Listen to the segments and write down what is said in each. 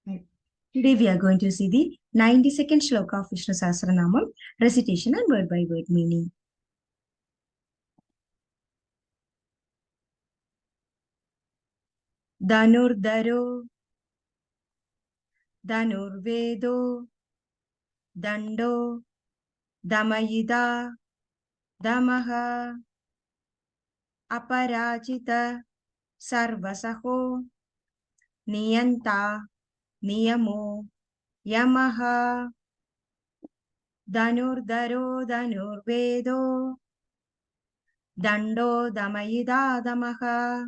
Right. Today we are going to see the 92nd Shloka of Vishnu Sahasranamam, recitation and word by word meaning. Dhanurdharo, dhanurvedo, dando, Damayitaa, damaha, aparaajitah, sarvasaho, niyantaa, niyamo, yamaha, dhanurdharo, dhanurvedo, dando, Damayitaa, damaha,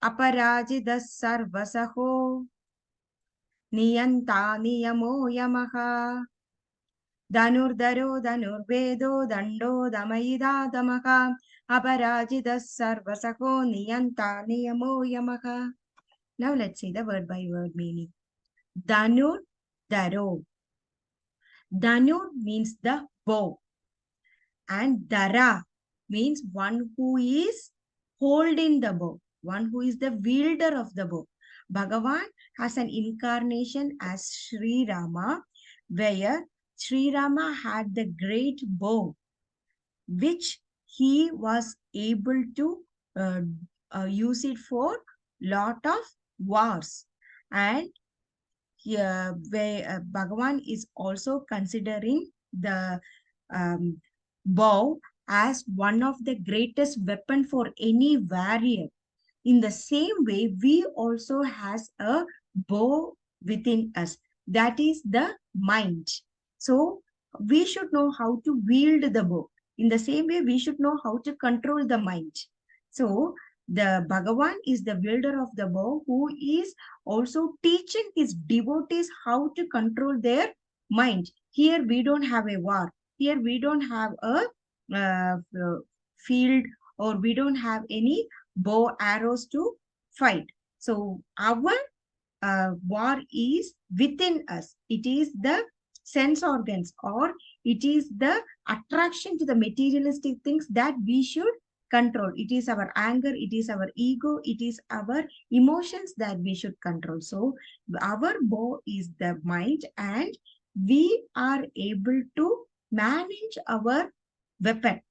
aparaajitah, sarvasaho, niyantaa, niyamo, yamaha, dhanurdharo, dhanurvedo, dando, Damayitaa, damaha, aparaajitah, sarvasaho, niyantaa, niyamo, yamaha. Now let's see the word by word meaning. Dhanurdharo. Dhanur means the bow. And dhara means one who is holding the bow. One who is the wielder of the bow. Bhagavan has an incarnation as Sree Rama, where Sree Rama had the great bow, which he was able to use it for lot of wars. And here, where Bhagavan is also considering the bow as one of the greatest weapon for any warrior. In the same way, we also has a bow within us. That is the mind. So we should know how to wield the bow. In the same way, we should know how to control the mind. So the Bhagavan is the wielder of the bow who is also teaching his devotees how to control their mind. Here we don't have a war. Here we don't have a field, or we don't have any bow arrows to fight. So our war is within us. It is the sense organs, or it is the attraction to the materialistic things that we should control. It is our anger, it is our ego, it is our emotions that we should control. So our bow is the mind, and we are able to manage our weapon.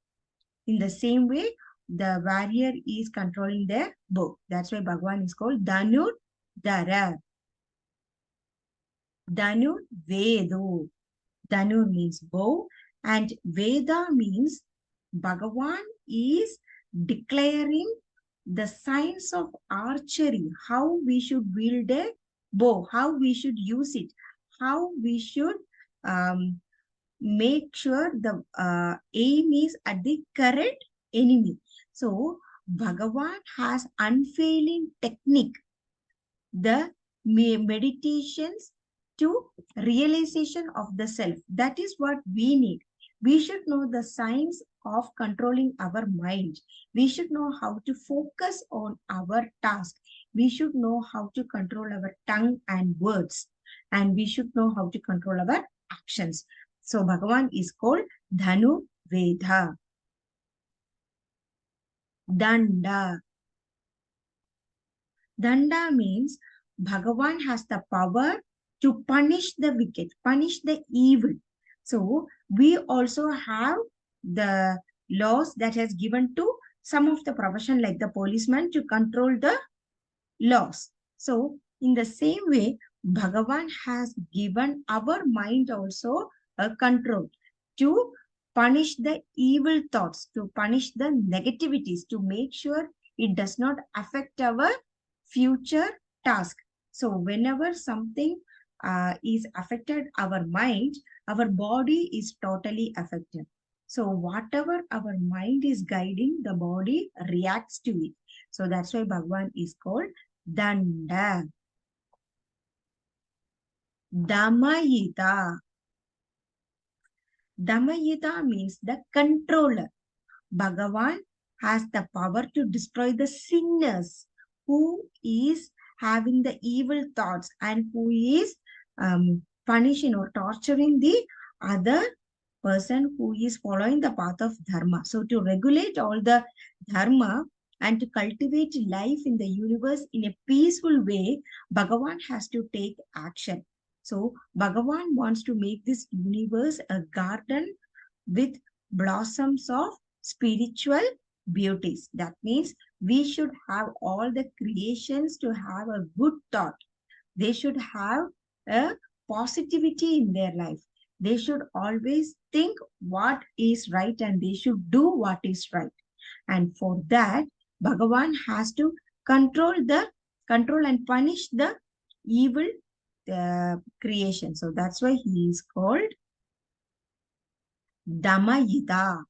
In the same way, the warrior is controlling their bow. That's why Bhagavan is called Dhanurdharah. Dhanurvedo. Dhanur means bow, and Veda means Bhagavan is declaring the science of archery, how we should wield a bow, how we should use it, how we should make sure the aim is at the correct enemy. So Bhagavan has unfailing technique, the meditations to realization of the self. That is what we need. We should know the science of controlling our mind. We should know how to focus on our task. We should know how to control our tongue and words. And we should know how to control our actions. So Bhagavan is called Dhanurvedah. Danda. Danda means Bhagavan has the power to punish the wicked, punish the evil. So we also have the laws that has given to some of the profession, like the policeman, to control the laws. So in the same way, Bhagavan has given our mind also a control to punish the evil thoughts, to punish the negativities, to make sure it does not affect our future task. So whenever something is affected our mind, our body is totally affected. So whatever our mind is guiding, the body reacts to it. So that's why Bhagavan is called Danda. Damayitaa. Damayitaa means the controller. Bhagavan has the power to destroy the sinners who is having the evil thoughts and who is punishing or torturing the other person who is following the path of dharma. So to regulate all the dharma and to cultivate life in the universe in a peaceful way, Bhagavan has to take action. So Bhagavan wants to make this universe a garden with blossoms of spiritual beauties. That means we should have all the creations to have a good thought. They should have a positivity in their life. They should always think what is right and they should do what is right. And for that, Bhagavan has to control and punish the evil creation. So that's why he is called Damayitaa.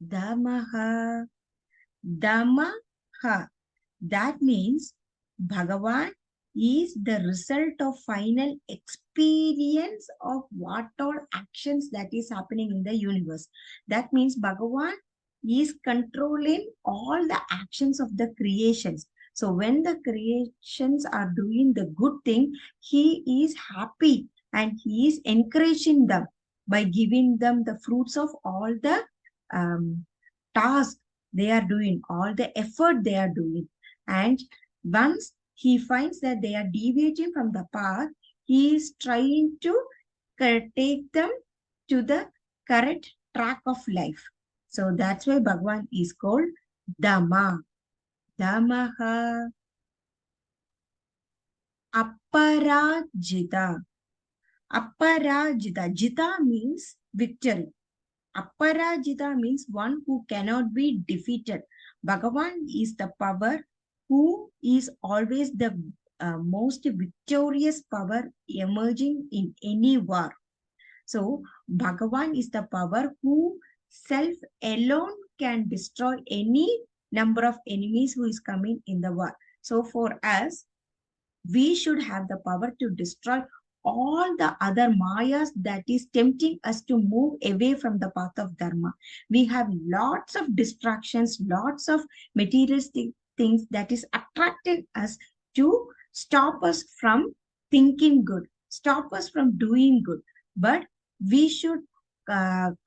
Damaha. Damaha. That means Bhagavan is the result of final experience of what all actions that is happening in the universe. That means Bhagavan is controlling all the actions of the creations. So when the creations are doing the good thing, he is happy and he is encouraging them by giving them the fruits of all the tasks they are doing, all the effort they are doing. And once he finds that they are deviating from the path, he is trying to take them to the correct track of life. So that's why Bhagavan is called Dhamma. Damaha. Aparaajitah. Aparaajitah. Jita means victory. Aparaajitah means one who cannot be defeated. Bhagavan is the power who is always the most victorious power emerging in any war. So Bhagavan is the power who self alone can destroy any number of enemies who is coming in the war. So for us, we should have the power to destroy all the other mayas that is tempting us to move away from the path of dharma. We have lots of distractions, lots of materialistic things that is attracting us to stop us from thinking good, stop us from doing good. But we should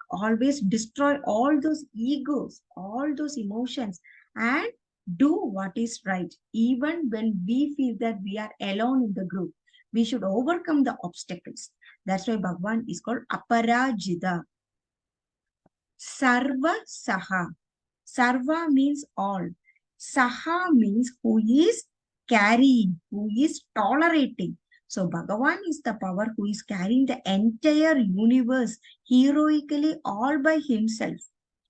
always destroy all those egos, all those emotions, and do what is right. Even when we feel that we are alone in the group, we should overcome the obstacles. That's why Bhagavan is called aparaajitah. Sarvasaho. Sarva means all. Saha means who is carrying, who is tolerating. So Bhagavan is the power who is carrying the entire universe heroically all by himself.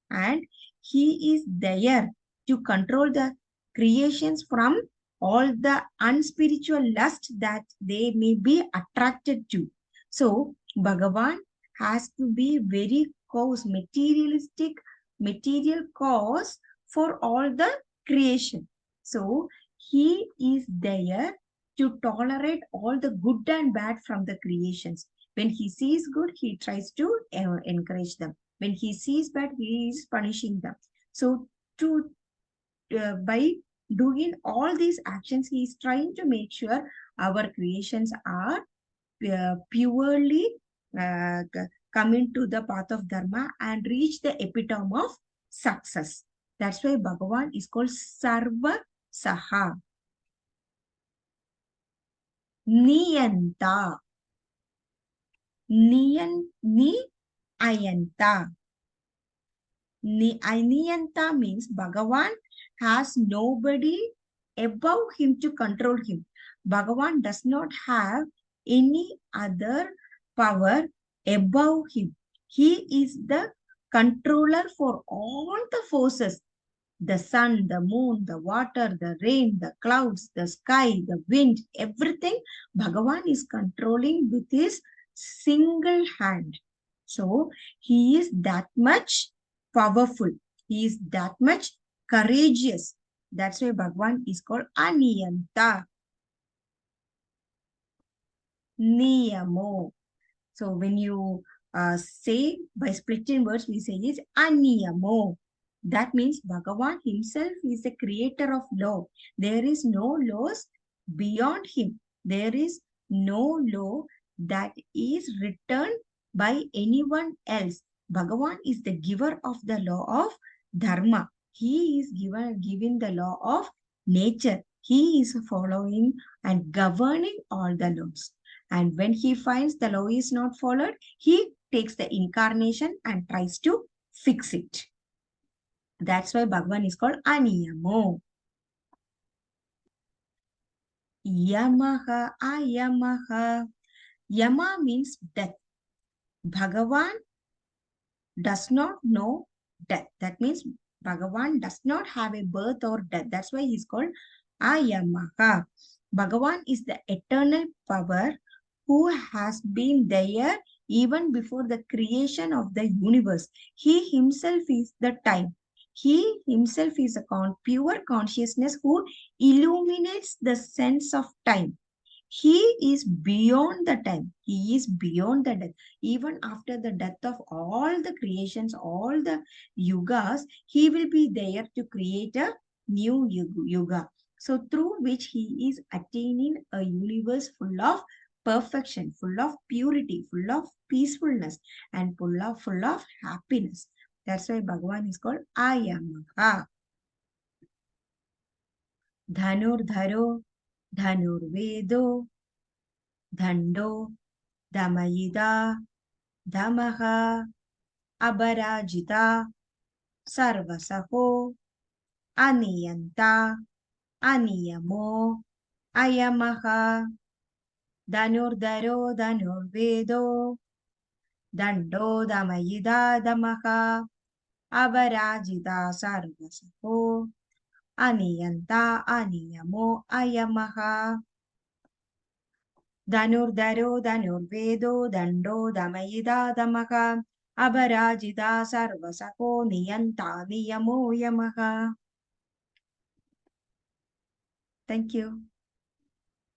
And he is there to control the creations from all the unspiritual lust that they may be attracted to. So Bhagavan has to be very materialistic, material cause for all the creation. So he is there to tolerate all the good and bad from the creations. When he sees good, he tries to encourage them. When he sees bad, he is punishing them. So by doing all these actions, he is trying to make sure our creations are purely come into the path of dharma and reach the epitome of success. That's why Bhagavan is called sarvasaho. Niyantaa. Niyantaa. Niyantaa means Bhagavan has nobody above him to control him. Bhagavan does not have any other power above him. He is the controller for all the forces. The sun, the moon, the water, the rain, the clouds, the sky, the wind, everything Bhagavan is controlling with his single hand. So he is that much powerful. He is that much courageous. That's why Bhagavan is called niyantaa. Niyamo. So when you say by splitting words, we say is niyamo. That means Bhagavan himself is the creator of law. There is no laws beyond him. There is no law that is written by anyone else. Bhagavan is the giver of the law of dharma. He is given the law of nature. He is following and governing all the laws. And when he finds the law is not followed, he takes the incarnation and tries to fix it. That's why Bhagavan is called Aniyamo. Yamaha, ayamaha. Yama means death. Bhagavan does not know death. That means Bhagavan does not have a birth or death. That's why he's called Ayamaha. Bhagavan is the eternal power who has been there even before the creation of the universe. He himself is the time. He himself is a pure consciousness who illuminates the sense of time. He is beyond the time. He is beyond the death. Even after the death of all the creations, all the yugas, he will be there to create a new yuga. So through which he is attaining a universe full of perfection, full of purity, full of peacefulness, and full of happiness. That's why Bhagavan is called Ayamaha. Dhanurdharo, dhanurvedo, dando, Damayitaa, damaha, aparaajitah, sarvasaho, niyantaa, niyamo, yamaha, dhanurdharo, dhanurvedo, dando, Damayitaa, damaha, aparaajitah, sarvasaho, niyantaa, niyamo, yamaha. Dhanurdharo, dhanurvedo, dando, Damayitaa, damaha, aparaajitah, sarvasaho, niyantaa, niyamo, yamaha. Thank you.